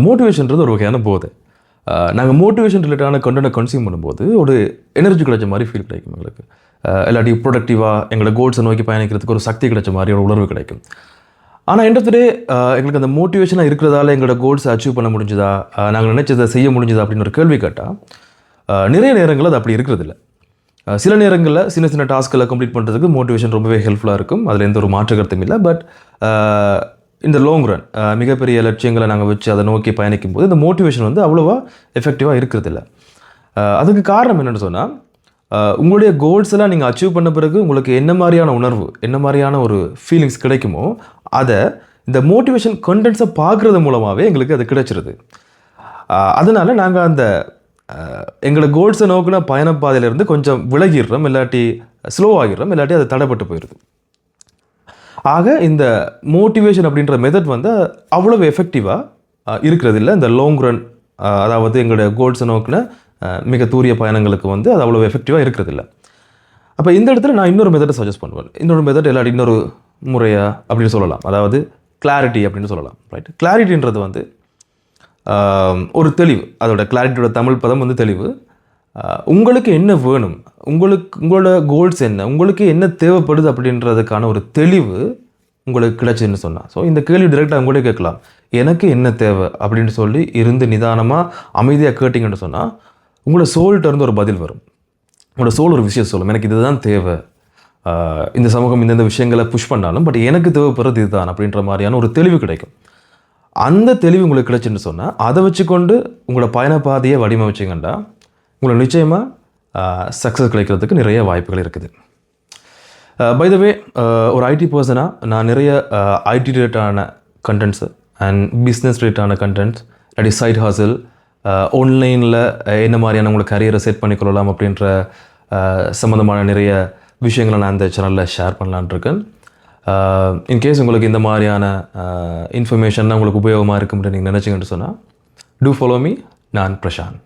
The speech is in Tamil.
மோட்டிவேஷன்றது ஒரு வகையான போதை. நாங்கள் மோட்டிவேஷன் ரிலேட்டான கண்டென்ட்டை கன்சியூம் பண்ணும்போது ஒரு எனர்ஜி கிடைச்ச மாதிரி ஃபீல் கிடைக்கும் எங்களுக்கு. இல்லாட்டி ப்ரொடக்டிவாக எங்களோட கோல்ஸை நோக்கி பயணிக்கிறதுக்கு ஒரு சக்தி கிடைச்ச மாதிரி ஒரு உணர்வு கிடைக்கும். ஆனால் எண்ட் ஆஃப் த டே எங்களுக்கு அந்த மோட்டிவேஷனாக இருக்கிறதால எங்களோட கோல்ஸை அச்சீவ் பண்ண முடிஞ்சுதா, நாங்கள் நினைச்சதை செய்ய முடிஞ்சுதா அப்படின்னு ஒரு கேள்வி கேட்டால் நிறைய நேரங்கள் அது அப்படி இருக்கிறதில்ல. சில நேரங்களில் சின்ன சின்ன டாஸ்க்களை கம்ப்ளீட் பண்ணுறதுக்கு மோட்டிவேஷன் ரொம்பவே ஹெல்ப்ஃபுல்லாக இருக்கும். அதில் எந்த ஒரு மாற்று கருத்தும் இல்லை. பட் இந்த லாங் ரன் மிகப்பெரிய லட்சியங்களை நாங்கள் வச்சு அதை நோக்கி பயணிக்கும் போது இந்த மோட்டிவேஷன் வந்து அவ்வளோவா எஃபெக்டிவாக இருக்கிறதில்ல. அதுக்கு காரணம் என்னென்னு சொன்னால், உங்களுடைய கோல்ஸ் எல்லாம் நீங்கள் அச்சீவ் பண்ண பிறகு உங்களுக்கு என்ன மாதிரியான உணர்வு, என்ன மாதிரியான ஒரு ஃபீலிங்ஸ் கிடைக்குமோ அதை இந்த மோட்டிவேஷன் கண்டென்ட்ஸை பார்க்குறது மூலமாகவே எங்களுக்கு அது கிடைச்சிருது. அதனால் நாங்கள் அந்த எங்களோட கோல்ஸை நோக்கின பயணப்பாதையிலேருந்து கொஞ்சம் விலகிடுறோம், இல்லாட்டி ஸ்லோ ஆகிடுறோம், இல்லாட்டி அது தடைப்பட்டு போயிடுது. ஆக இந்த மோட்டிவேஷன் அப்படின்ற மெத்தட் வந்து அவ்வளவு எஃபெக்டிவாக இருக்கிறது இல்லை இந்த லாங் ரன், அதாவது எங்களோட கோல்ஸை நோக்கின மிக தூரிய பயணங்களுக்கு வந்து அது அவ்வளோ எஃபெக்டிவாக இருக்கிறது இல்லை. அப்போ இந்த இடத்துல நான் இன்னொரு மெத்தடை சஜஸ்ட் பண்ணுவேன். இன்னொரு மெத்தட் இல்லாட்டி இன்னொரு முறையா அப்படின்னு சொல்லலாம். அதாவது கிளாரிட்டி அப்படின்னு சொல்லலாம். ரைட், கிளாரிட்டின்றது வந்து ஒரு தெளிவு. அதோட கிளாரிட்டியோட தமிழ் பதம் வந்து தெளிவு. உங்களுக்கு என்ன வேணும், உங்களோட கோல்ஸ் என்ன, உங்களுக்கு என்ன தேவைப்படுது அப்படின்றதுக்கான ஒரு தெளிவு உங்களுக்கு கிடைச்சுன்னு சொன்னால், ஸோ இந்த கேள்வி டைரெக்டாக உங்களே கேட்கலாம், எனக்கு என்ன தேவை அப்படின்னு சொல்லி இருந்து நிதானமாக அமைதியாக கேட்டிங்கன்னு சொன்னால் உங்களோட சோல்கிட்ட இருந்து ஒரு பதில் வரும். உங்களோட சோல் ஒரு விஷயம் சொல்லும், எனக்கு இதுதான் தேவை, இந்த சமூகம் இந்தந்த விஷயங்களை புஷ் பண்ணாலும் பட் எனக்கு தேவைப்படுறது இதுதான் அப்படின்ற மாதிரியான ஒரு தெளிவு கிடைக்கும். அந்த தெளிவு உங்களுக்கு கிடைச்சுன்னு சொன்னால் அதை வச்சுக்கொண்டு உங்களோட பயணப்பாதையை வடிவமைச்சிங்கன்னா உங்களுக்கு நிச்சயமாக சக்ஸஸ் கிடைக்கிறதுக்கு நிறைய வாய்ப்புகள் இருக்குது. பை த வே, ஒரு ஐடி பர்சனாக நான் நிறைய ஐடி ரிலேட்டான கண்டென்ட்ஸு அண்ட் பிஸ்னஸ் ரிலேட்டான கண்டென்ட்ஸ், இல்லாட்டி சைட் ஹாசல், ஆன்லைனில் என்ன மாதிரியான உங்களுக்கு கரியரை செட் பண்ணிக்கொள்ளலாம் அப்படின்ற சம்மந்தமான நிறைய விஷயங்களை நான் இந்த சேனலில் ஷேர் பண்ணலான் இருக்கேன். இன்கேஸ் உங்களுக்கு இந்த மாதிரியான இன்ஃபர்மேஷன் உங்களுக்கு உபயோகமாக இருக்கும்னு நீங்கள் நினச்சிங்கன்னு சொன்னால் டூ ஃபாலோ மீ. நான் பிரசாந்த்.